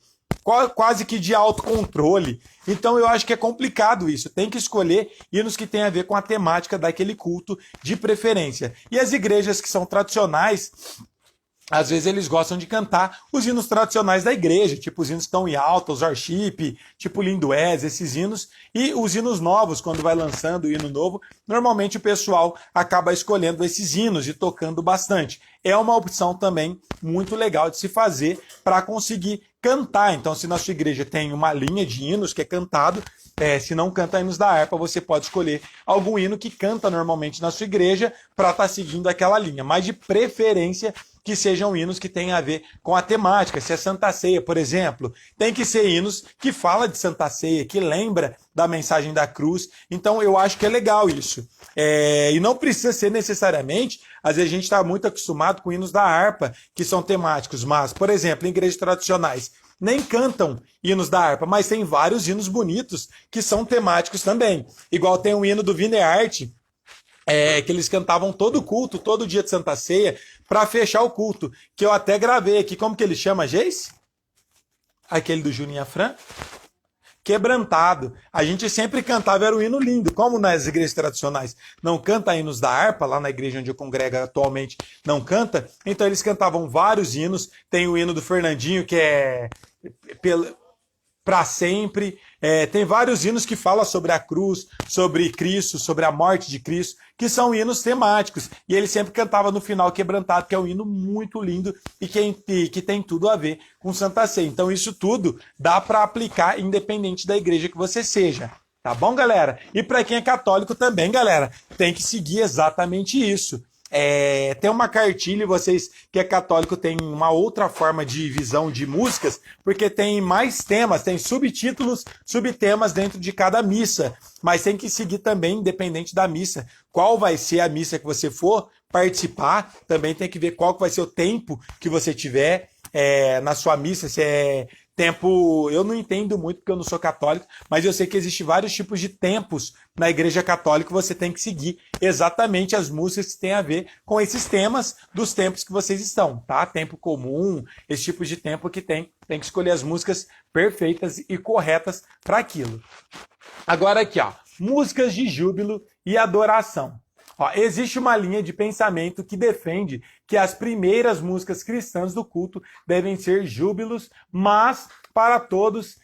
quase que de autocontrole. Então eu acho que é complicado isso. Tem que escolher hinos que tem a ver com a temática daquele culto de preferência. E as igrejas que são tradicionais, às vezes eles gostam de cantar os hinos tradicionais da igreja, tipo os hinos que estão em alta, os worship, tipo Lindués, esses hinos. E os hinos novos, quando vai lançando o hino novo, normalmente o pessoal acaba escolhendo esses hinos e tocando bastante. É uma opção também muito legal de se fazer para conseguir cantar. Então, se na sua igreja tem uma linha de hinos que é cantado, se não canta hinos da harpa, você pode escolher algum hino que canta normalmente na sua igreja para estar seguindo aquela linha. Mas de preferência que sejam hinos que tenham a ver com a temática. Se é Santa Ceia, por exemplo, tem que ser hinos que falam de Santa Ceia, que lembra da mensagem da cruz. Então eu acho que é legal isso. E não precisa ser necessariamente, às vezes a gente está muito acostumado com hinos da harpa, que são temáticos, mas, por exemplo, em igrejas tradicionais, nem cantam hinos da harpa, mas tem vários hinos bonitos que são temáticos também. Igual tem um hino do Vinearte, que eles cantavam todo culto, todo dia de Santa Ceia, para fechar o culto, que eu até gravei aqui. Como que ele chama, Geis? Aquele do Juninho Afran? Quebrantado. A gente sempre cantava, era um hino lindo. Como nas igrejas tradicionais não canta hinos da harpa, lá na igreja onde eu congrego atualmente não canta, então eles cantavam vários hinos. Tem o hino do Fernandinho, que é para sempre. Tem vários hinos que falam sobre a cruz, sobre Cristo, sobre a morte de Cristo, que são hinos temáticos. E ele sempre cantava no final Quebrantado, que é um hino muito lindo e que tem tudo a ver com Santa Ceia. Então isso tudo dá para aplicar independente da igreja que você seja. Tá bom, galera? E para quem é católico também, galera, tem que seguir exatamente isso. Tem uma cartilha, vocês que é católico tem uma outra forma de visão de músicas, porque tem mais temas, tem subtítulos, subtemas dentro de cada missa, mas tem que seguir também, independente da missa, qual vai ser a missa que você for participar, também tem que ver qual que vai ser o tempo que você tiver na sua missa, se é tempo, eu não entendo muito porque eu não sou católico, mas eu sei que existem vários tipos de tempos na igreja católica, você tem que seguir exatamente as músicas que têm a ver com esses temas dos tempos que vocês estão, tá? Tempo comum, esse tipo de tempo que tem que escolher as músicas perfeitas e corretas para aquilo. Agora aqui, ó, músicas de júbilo e adoração. Existe uma linha de pensamento que defende que as primeiras músicas cristãs do culto devem ser júbilos, mas para todos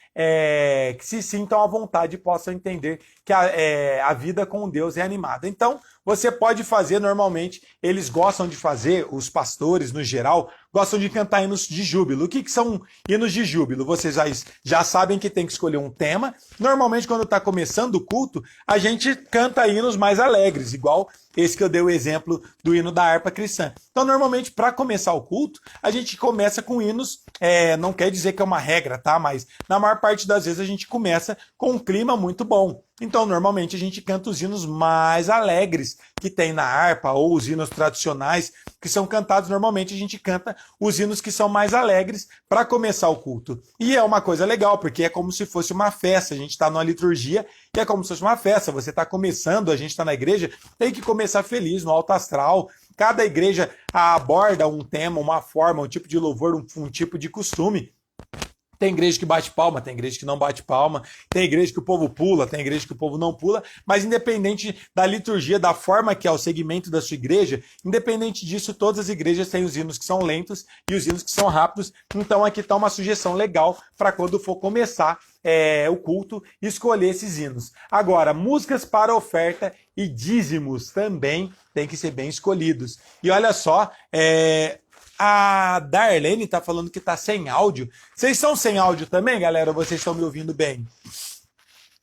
que se sintam à vontade e possam entender que a vida com Deus é animada. Então, você pode fazer, normalmente, eles gostam de fazer, os pastores, no geral, gostam de cantar hinos de júbilo. O que são hinos de júbilo? Vocês já sabem que tem que escolher um tema. Normalmente, quando está começando o culto, a gente canta hinos mais alegres, igual esse que eu dei o exemplo do hino da harpa cristã. Então, normalmente, para começar o culto, a gente começa com hinos, não quer dizer que é uma regra, tá? Mas na maior parte das vezes a gente começa com um clima muito bom. Então, normalmente, a gente canta os hinos mais alegres que tem na harpa, ou os hinos tradicionais que são cantados. Normalmente, a gente canta os hinos que são mais alegres para começar o culto. E é uma coisa legal, porque é como se fosse uma festa. A gente está numa liturgia e é como se fosse uma festa. Você está começando, a gente está na igreja, tem que começar feliz, no alto astral. Cada igreja aborda um tema, uma forma, um tipo de louvor, um tipo de costume. Tem igreja que bate palma, tem igreja que não bate palma, tem igreja que o povo pula, tem igreja que o povo não pula, mas independente da liturgia, da forma que é o segmento da sua igreja, independente disso, todas as igrejas têm os hinos que são lentos e os hinos que são rápidos. Então aqui está uma sugestão legal para quando for começar o culto, escolher esses hinos. Agora, músicas para oferta e dízimos também tem que ser bem escolhidos. E olha só, a Darlene tá falando que tá sem áudio. Vocês estão sem áudio também, galera? Ou vocês estão me ouvindo bem?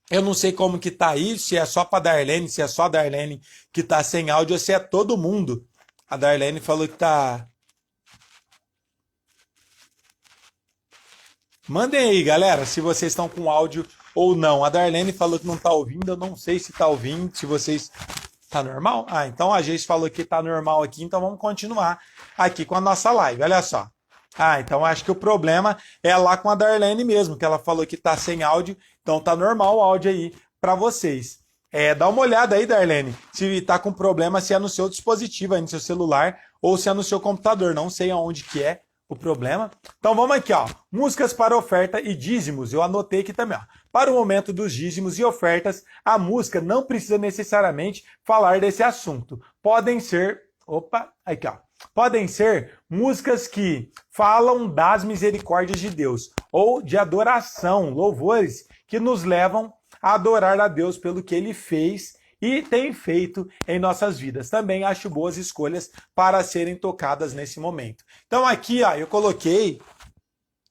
Eu não sei como que tá aí, se é só pra Darlene, se é só a Darlene que tá sem áudio, ou se é todo mundo. A Darlene falou que tá... Mandem aí, galera, se vocês estão com áudio ou não. A Darlene falou que não tá ouvindo, eu não sei se tá ouvindo, se vocês... Tá normal? Ah, então a Geis falou que tá normal aqui, então vamos continuar aqui com a nossa live, olha só. Ah, então acho que o problema é lá com a Darlene mesmo, que ela falou que tá sem áudio, então tá normal o áudio aí para vocês. Dá uma olhada aí, Darlene, se tá com problema, se é no seu dispositivo, aí no seu celular, ou se é no seu computador, não sei aonde que é o problema. Então vamos aqui, ó. Músicas para oferta e dízimos. Eu anotei aqui também, ó. Para o momento dos dízimos e ofertas, a música não precisa necessariamente falar desse assunto. Podem ser... Opa, aqui, ó. Podem ser músicas que falam das misericórdias de Deus ou de adoração, louvores que nos levam a adorar a Deus pelo que Ele fez e tem feito em nossas vidas. Também acho boas escolhas para serem tocadas nesse momento. Então aqui, ó, eu coloquei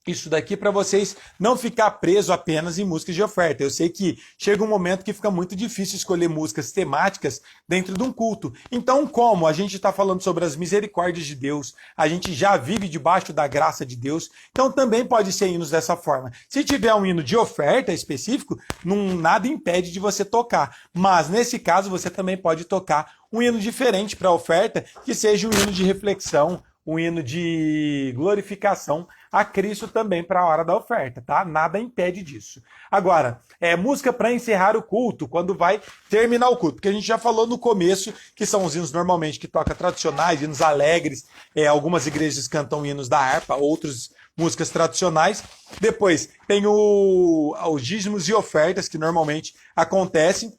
isso daqui para vocês não ficar preso apenas em músicas de oferta. Eu sei que chega um momento que fica muito difícil escolher músicas temáticas dentro de um culto. Então, como a gente está falando sobre as misericórdias de Deus, a gente já vive debaixo da graça de Deus, então também pode ser hinos dessa forma. Se tiver um hino de oferta específico, nada impede de você tocar. Mas, nesse caso, você também pode tocar um hino diferente para a oferta, que seja um hino de reflexão, um hino de glorificação a Cristo também para a hora da oferta, tá? Nada impede disso. Agora, música para encerrar o culto, quando vai terminar o culto, porque a gente já falou no começo que são os hinos normalmente que toca tradicionais, hinos alegres, algumas igrejas cantam hinos da harpa, outros músicas tradicionais. Depois tem os dízimos e ofertas que normalmente acontecem.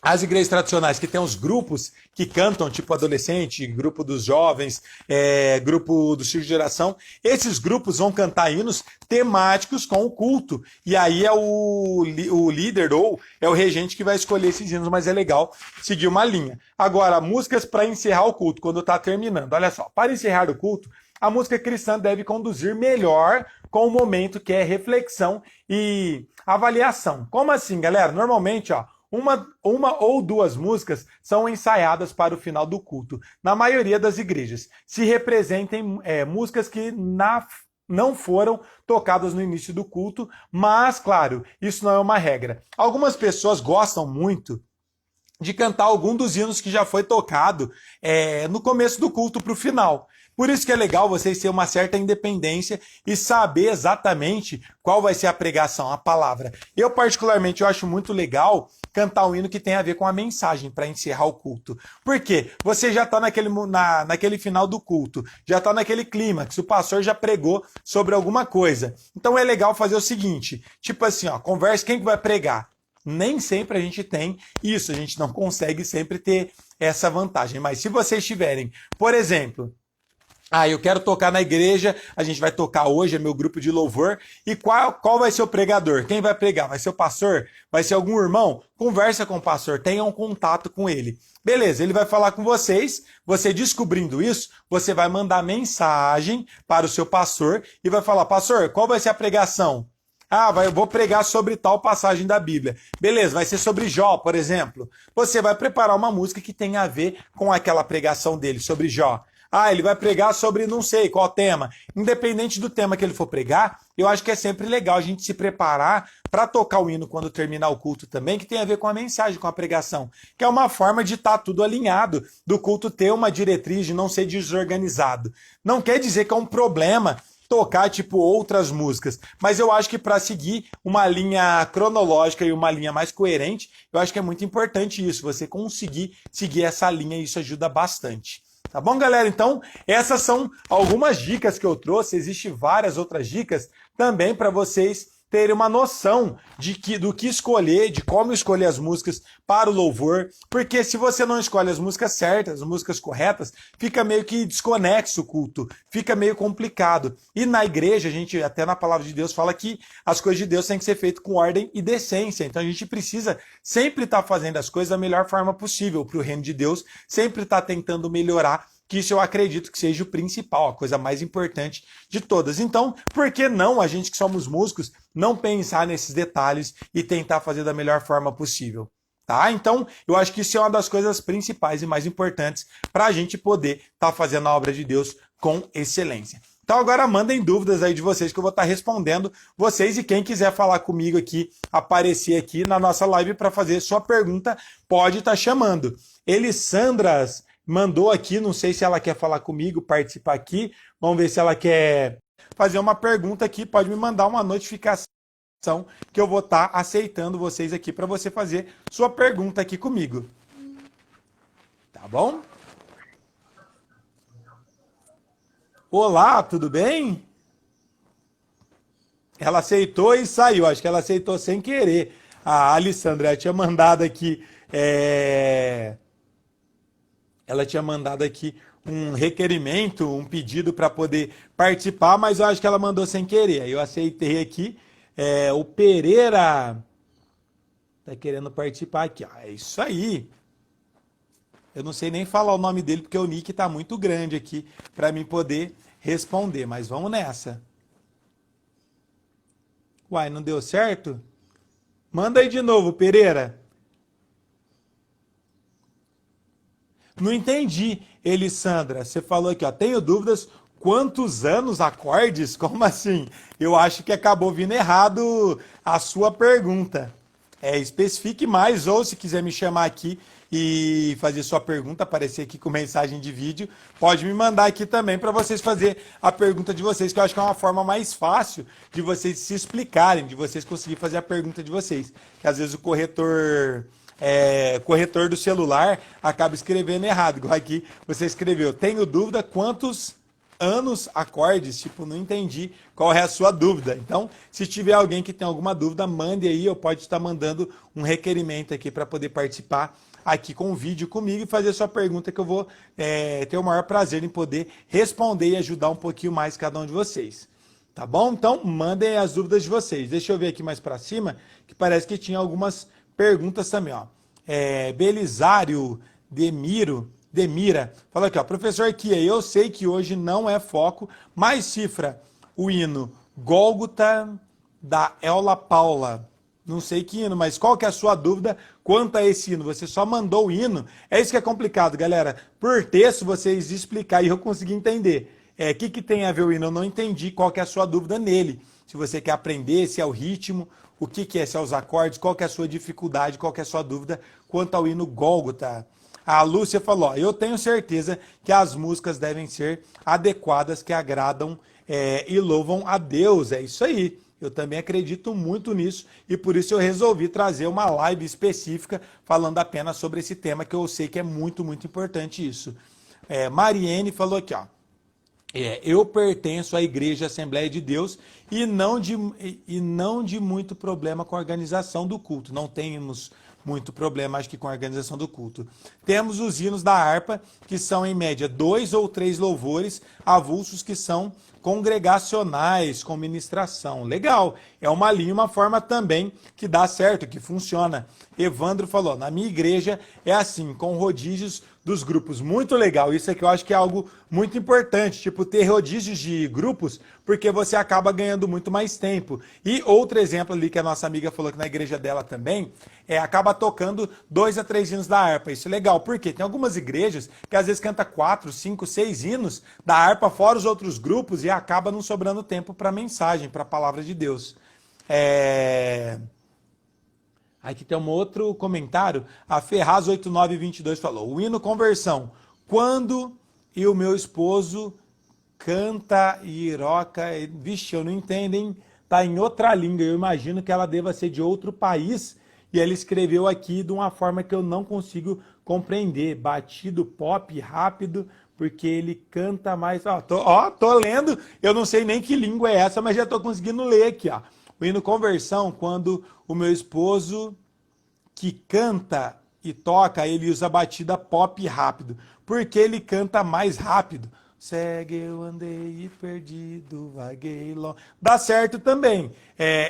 As igrejas tradicionais que tem os grupos que cantam, tipo adolescente, grupo dos jovens, grupo do círculo de geração, esses grupos vão cantar hinos temáticos com o culto. E aí é o líder ou é o regente que vai escolher esses hinos, mas é legal seguir uma linha. Agora, músicas para encerrar o culto, quando está terminando. Olha só, para encerrar o culto, a música cristã deve conduzir melhor com o momento que é reflexão e avaliação. Como assim, galera? Normalmente, ó, uma ou duas músicas são ensaiadas para o final do culto. Na maioria das igrejas, se representem músicas que não foram tocadas no início do culto, mas, claro, isso não é uma regra. Algumas pessoas gostam muito de cantar algum dos hinos que já foi tocado no começo do culto para o final. Por isso que é legal vocês terem uma certa independência e saber exatamente qual vai ser a pregação, a palavra. Eu, particularmente, eu acho muito legal cantar um hino que tem a ver com a mensagem para encerrar o culto. Por quê? Você já está naquele final do culto, já está naquele clímax, o pastor já pregou sobre alguma coisa. Então é legal fazer o seguinte, tipo assim, ó, conversa, quem que vai pregar? Nem sempre a gente tem isso, a gente não consegue sempre ter essa vantagem. Mas se vocês tiverem, por exemplo... eu quero tocar na igreja, a gente vai tocar hoje, é meu grupo de louvor. E qual vai ser o pregador? Quem vai pregar? Vai ser o pastor? Vai ser algum irmão? Conversa com o pastor, tenha um contato com ele. Beleza, ele vai falar com vocês, você descobrindo isso, você vai mandar mensagem para o seu pastor e vai falar, pastor, qual vai ser a pregação? Eu vou pregar sobre tal passagem da Bíblia. Beleza, vai ser sobre Jó, por exemplo. Você vai preparar uma música que tenha a ver com aquela pregação dele, sobre Jó. Ah, ele vai pregar sobre não sei qual tema. Independente do tema que ele for pregar, eu acho que é sempre legal a gente se preparar para tocar o hino quando terminar o culto também, que tem a ver com a mensagem, com a pregação, que é uma forma de estar tudo alinhado, do culto ter uma diretriz, de não ser desorganizado. Não quer dizer que é um problema tocar tipo outras músicas, mas eu acho que para seguir uma linha cronológica e uma linha mais coerente, eu acho que é muito importante isso, você conseguir seguir essa linha e isso ajuda bastante. Tá bom, galera? Então, essas são algumas dicas que eu trouxe, existem várias outras dicas também para vocês terem uma noção do que escolher, de como escolher as músicas para o louvor, porque se você não escolhe as músicas certas, as músicas corretas, fica meio que desconexo o culto, fica meio complicado. E na igreja, a gente, até na palavra de Deus, fala que as coisas de Deus têm que ser feitas com ordem e decência, então a gente precisa sempre estar fazendo as coisas da melhor forma possível para o reino de Deus, sempre estar tentando melhorar, que isso eu acredito que seja o principal, a coisa mais importante de todas. Então, por que não a gente que somos músicos não pensar nesses detalhes e tentar fazer da melhor forma possível? Tá? Então, eu acho que isso é uma das coisas principais e mais importantes para a gente poder estar fazendo a obra de Deus com excelência. Então agora mandem dúvidas aí de vocês que eu vou estar respondendo vocês, e quem quiser falar comigo aqui, aparecer aqui na nossa live para fazer sua pergunta, pode estar chamando. Elissandras mandou aqui, não sei se ela quer falar comigo, participar aqui. Vamos ver se ela quer fazer uma pergunta aqui. Pode me mandar uma notificação que eu vou estar aceitando vocês aqui para você fazer sua pergunta aqui comigo. Tá bom? Olá, tudo bem? Ela aceitou e saiu. Acho que ela aceitou sem querer. A Alessandra tinha mandado aqui. Ela tinha mandado aqui um requerimento, um pedido para poder participar, mas eu acho que ela mandou sem querer. Aí eu aceitei aqui. O Pereira tá querendo participar aqui. É isso aí. Eu não sei nem falar o nome dele porque o nick tá muito grande aqui para mim poder responder, mas vamos nessa. Uai, não deu certo? Manda aí de novo, Pereira. Não entendi, Elissandra. Você falou aqui, ó, tenho dúvidas. Quantos anos acordes? Como assim? Eu acho que acabou vindo errado a sua pergunta. Especifique mais, ou se quiser me chamar aqui e fazer sua pergunta, aparecer aqui com mensagem de vídeo, pode me mandar aqui também para vocês fazer a pergunta de vocês, que eu acho que é uma forma mais fácil de vocês se explicarem, de vocês conseguirem fazer a pergunta de vocês. Que às vezes o corretor do celular acaba escrevendo errado. Igual aqui você escreveu, tenho dúvida quantos anos acordes, tipo, não entendi qual é a sua dúvida. Então, se tiver alguém que tem alguma dúvida, mande aí, eu pode estar mandando um requerimento aqui para poder participar aqui com o vídeo comigo e fazer sua pergunta, que eu vou ter o maior prazer em poder responder e ajudar um pouquinho mais cada um de vocês. Tá bom? Então, mandem as dúvidas de vocês. Deixa eu ver aqui mais para cima, que parece que tinha algumas perguntas também, ó. Belisário Demira, fala aqui, ó, professor Kia, eu sei que hoje não é foco, mas cifra o hino Gólgota da Eula Paula. Não sei que hino, mas qual que é a sua dúvida quanto a esse hino? Você só mandou o hino? É isso que é complicado, galera. Por texto, vocês explicar e eu consegui entender. O que tem a ver o hino? Eu não entendi qual que é a sua dúvida nele. Se você quer aprender, se é o ritmo, o que é, se é os acordes, qual que é a sua dificuldade, qual que é a sua dúvida quanto ao hino Gólgota. A Lúcia falou, ó, eu tenho certeza que as músicas devem ser adequadas, que agradam e louvam a Deus. É isso aí. Eu também acredito muito nisso e por isso eu resolvi trazer uma live específica falando apenas sobre esse tema, que eu sei que é muito, muito importante isso. Mariene falou aqui, ó. Eu pertenço à Igreja Assembleia de Deus e não de muito problema com a organização do culto. Não temos muito problema, acho que, com a organização do culto. Temos os hinos da harpa, que são, em média, 2 ou 3 louvores avulsos, que são congregacionais, com ministração. Legal, é uma linha, uma forma também que dá certo, que funciona. Evandro falou, na minha igreja é assim, com rodízios dos grupos. Muito legal, isso aqui eu acho que é algo muito importante, tipo ter rodízios de grupos, porque você acaba ganhando muito mais tempo. E outro exemplo ali que a nossa amiga falou que na igreja dela também, acaba tocando 2 a 3 hinos da harpa. Isso é legal, porque tem algumas igrejas que às vezes canta 4, 5, 6 hinos da harpa, fora os outros grupos, e acaba não sobrando tempo para a mensagem, para a palavra de Deus. Aqui tem um outro comentário. A Ferraz 8922 falou: o hino conversão, quando e o meu esposo canta e iroca, vixe, eu não entendo, hein? Tá em outra língua, eu imagino que ela deva ser de outro país, e ele escreveu aqui de uma forma que eu não consigo compreender, batido pop rápido, porque ele canta mais, tô lendo, eu não sei nem que língua é essa, mas já tô conseguindo ler aqui, ó. O hino conversão, quando o meu esposo que canta e toca, ele usa a batida pop rápido, porque ele canta mais rápido. Segue, eu andei perdido, vaguei longe. Dá certo também.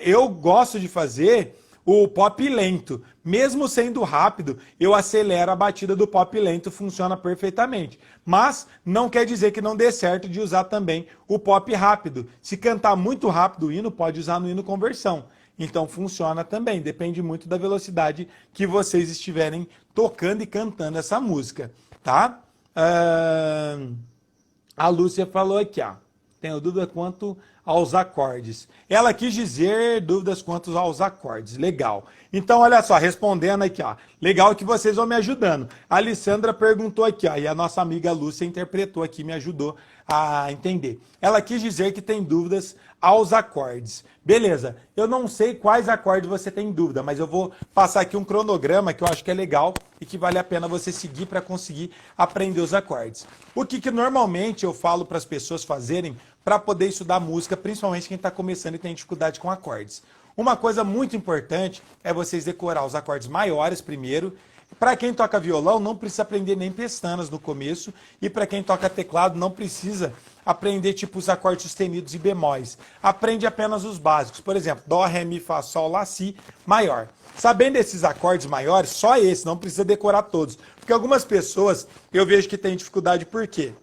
Eu gosto de fazer o pop lento. Mesmo sendo rápido, eu acelero a batida do pop lento, funciona perfeitamente. Mas não quer dizer que não dê certo de usar também o pop rápido. Se cantar muito rápido o hino, pode usar no hino conversão. Então funciona também, depende muito da velocidade que vocês estiverem tocando e cantando essa música, tá? A Lúcia falou aqui, ó. Tenho dúvida quanto aos acordes. Ela quis dizer dúvidas quanto aos acordes. Legal. Então, olha só, respondendo aqui, ó. Legal que vocês vão me ajudando. A Alessandra perguntou aqui, ó, e a nossa amiga Lúcia interpretou aqui, me ajudou a entender. Ela quis dizer que tem dúvidas aos acordes. Beleza, eu não sei quais acordes você tem dúvida, mas eu vou passar aqui um cronograma que eu acho que é legal e que vale a pena você seguir para conseguir aprender os acordes. O que normalmente eu falo para as pessoas fazerem para poder estudar música, principalmente quem está começando e tem dificuldade com acordes. Uma coisa muito importante é vocês decorar os acordes maiores primeiro. Para quem toca violão, não precisa aprender nem pestanas no começo. E para quem toca teclado, não precisa aprender tipo os acordes sustenidos e bemóis. Aprende apenas os básicos. Por exemplo, Dó, Ré, Mi, Fá, Sol, Lá, Si, maior. Sabendo esses acordes maiores, só esse, não precisa decorar todos. Porque algumas pessoas, eu vejo que têm dificuldade, por quê?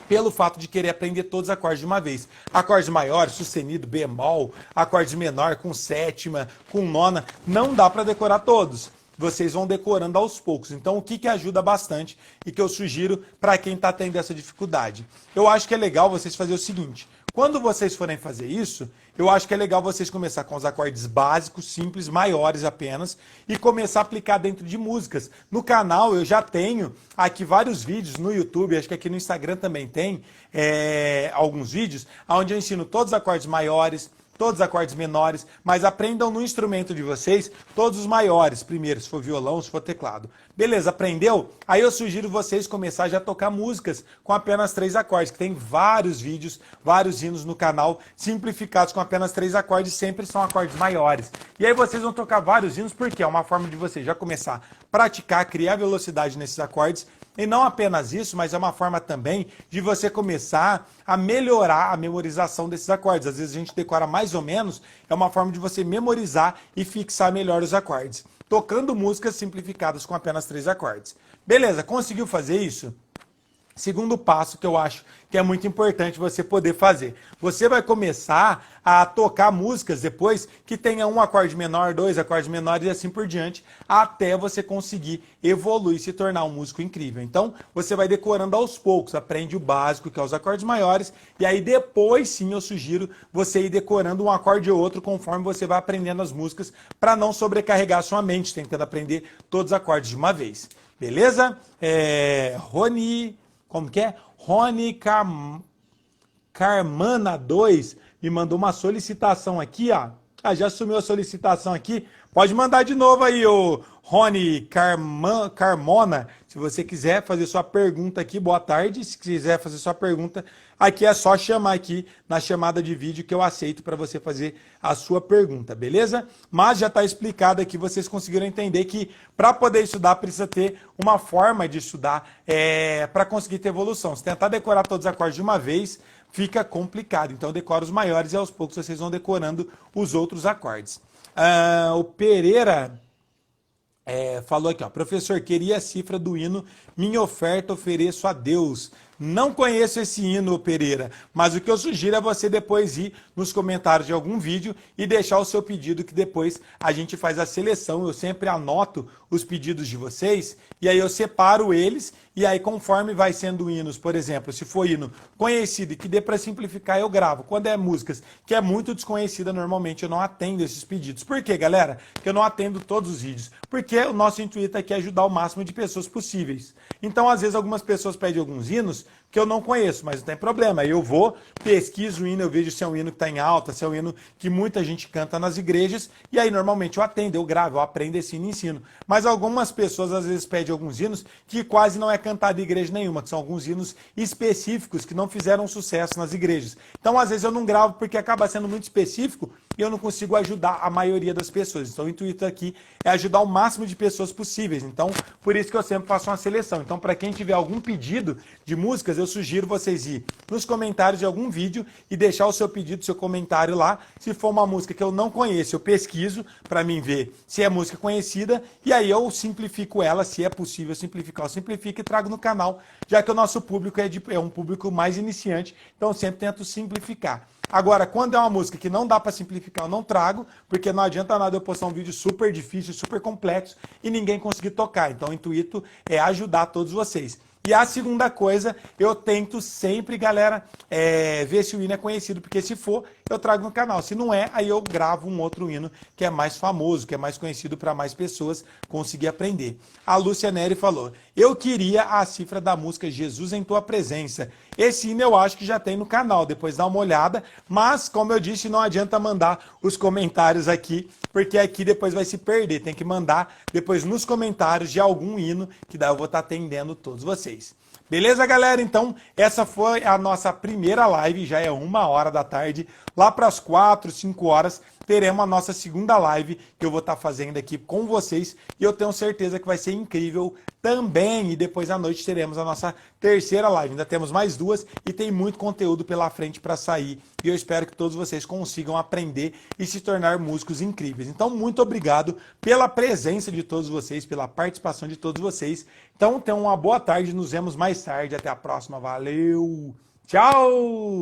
Pelo fato de querer aprender todos os acordes de uma vez. Acordes maiores, sustenido, bemol, acordes menor com sétima, com nona, não dá para decorar todos. Vocês vão decorando aos poucos. Então, o que ajuda bastante e que eu sugiro para quem está tendo essa dificuldade? Eu acho que é legal vocês fazerem o seguinte: quando vocês forem fazer isso, eu acho que é legal vocês começar com os acordes básicos, simples, maiores apenas, e começar a aplicar dentro de músicas. No canal eu já tenho aqui vários vídeos no YouTube, acho que aqui no Instagram também tem alguns vídeos, onde eu ensino todos os acordes maiores, todos os acordes menores, mas aprendam no instrumento de vocês todos os maiores, primeiro, se for violão, se for teclado. Beleza, aprendeu? Aí eu sugiro vocês começar já a tocar músicas com apenas 3 acordes, que tem vários vídeos, vários hinos no canal, simplificados com apenas 3 acordes, sempre são acordes maiores. E aí vocês vão tocar vários hinos, porque é uma forma de você já começar a praticar, criar velocidade nesses acordes. E não apenas isso, mas é uma forma também de você começar a melhorar a memorização desses acordes. Às vezes a gente decora mais ou menos, é uma forma de você memorizar e fixar melhor os acordes. Tocando músicas simplificadas com apenas 3 acordes. Beleza, conseguiu fazer isso? Segundo passo que eu acho que é muito importante você poder fazer. Você vai começar a tocar músicas depois que tenha um acorde menor, 2 acordes menores e assim por diante, até você conseguir evoluir e se tornar um músico incrível. Então, você vai decorando aos poucos, aprende o básico, que é os acordes maiores, e aí depois sim eu sugiro você ir decorando um acorde ou outro conforme você vai aprendendo as músicas, para não sobrecarregar a sua mente, tentando aprender todos os acordes de uma vez. Beleza? Rony... Como que é? Rony Carmana 2 me mandou uma solicitação aqui, ó. Já assumiu a solicitação aqui. Pode mandar de novo aí, o Rony Carmona. Se você quiser fazer sua pergunta aqui, boa tarde. Se quiser fazer sua pergunta, aqui é só chamar aqui na chamada de vídeo que eu aceito para você fazer a sua pergunta, beleza? Mas já está explicado aqui, vocês conseguiram entender que para poder estudar precisa ter uma forma de estudar para conseguir ter evolução. Se tentar decorar todos os acordes de uma vez, fica complicado. Então decora os maiores e aos poucos vocês vão decorando os outros acordes. O Pereira falou aqui, ó, professor, queria a cifra do hino minha oferta ofereço a Deus. Não conheço esse hino, Pereira, mas o que eu sugiro é você depois ir nos comentários de algum vídeo e deixar o seu pedido, que depois a gente faz a seleção. Eu sempre anoto os pedidos de vocês e aí eu separo eles, e aí conforme vai sendo hinos, por exemplo, se for hino conhecido e que dê para simplificar, eu gravo. Quando é músicas que é muito desconhecida, normalmente eu não atendo esses pedidos. Por quê, galera? Que eu não atendo todos os vídeos. Porque o nosso intuito aqui é ajudar o máximo de pessoas possíveis. Então, às vezes, algumas pessoas pedem alguns hinos que eu não conheço, mas não tem problema. Eu vou, pesquiso o hino, eu vejo se é um hino que está em alta, se é um hino que muita gente canta nas igrejas, e aí normalmente eu atendo, eu gravo, eu aprendo esse hino e ensino. Mas algumas pessoas às vezes pedem alguns hinos que quase não é cantado em igreja nenhuma, que são alguns hinos específicos que não fizeram sucesso nas igrejas. Então, às vezes eu não gravo porque acaba sendo muito específico e eu não consigo ajudar a maioria das pessoas. Então, o intuito aqui é ajudar o máximo de pessoas possíveis. Então, por isso que eu sempre faço uma seleção. Então, para quem tiver algum pedido de músicas, eu sugiro vocês ir nos comentários de algum vídeo e deixar o seu pedido, seu comentário lá. Se for uma música que eu não conheço, eu pesquiso para mim ver se é música conhecida e aí eu simplifico ela, se é possível simplificar, eu simplifico e trago no canal, já que o nosso público é um público mais iniciante, então eu sempre tento simplificar. Agora, quando é uma música que não dá para simplificar, eu não trago, porque não adianta nada eu postar um vídeo super difícil, super complexo e ninguém conseguir tocar. Então, o intuito é ajudar todos vocês. E a segunda coisa, eu tento sempre, galera, ver se o hino é conhecido, porque se for, eu trago no canal. Se não é, aí eu gravo um outro hino que é mais famoso, que é mais conhecido para mais pessoas conseguir aprender. A Lúcia Neri falou, eu queria a cifra da música Jesus em Tua Presença. Esse hino eu acho que já tem no canal, depois dá uma olhada, mas, como eu disse, não adianta mandar os comentários aqui, porque aqui depois vai se perder. Tem que mandar depois nos comentários de algum hino, que daí eu vou estar atendendo todos vocês. Beleza, galera? Então, essa foi a nossa primeira live, já é 1h da tarde. Lá para as 4, 5 horas, teremos a nossa segunda live que eu vou estar fazendo aqui com vocês. E eu tenho certeza que vai ser incrível também. E depois à noite teremos a nossa terceira live. Ainda temos mais duas e tem muito conteúdo pela frente para sair. E eu espero que todos vocês consigam aprender e se tornar músicos incríveis. Então, muito obrigado pela presença de todos vocês, pela participação de todos vocês. Então, tenham uma boa tarde. Nos vemos mais tarde. Até a próxima. Valeu! Tchau!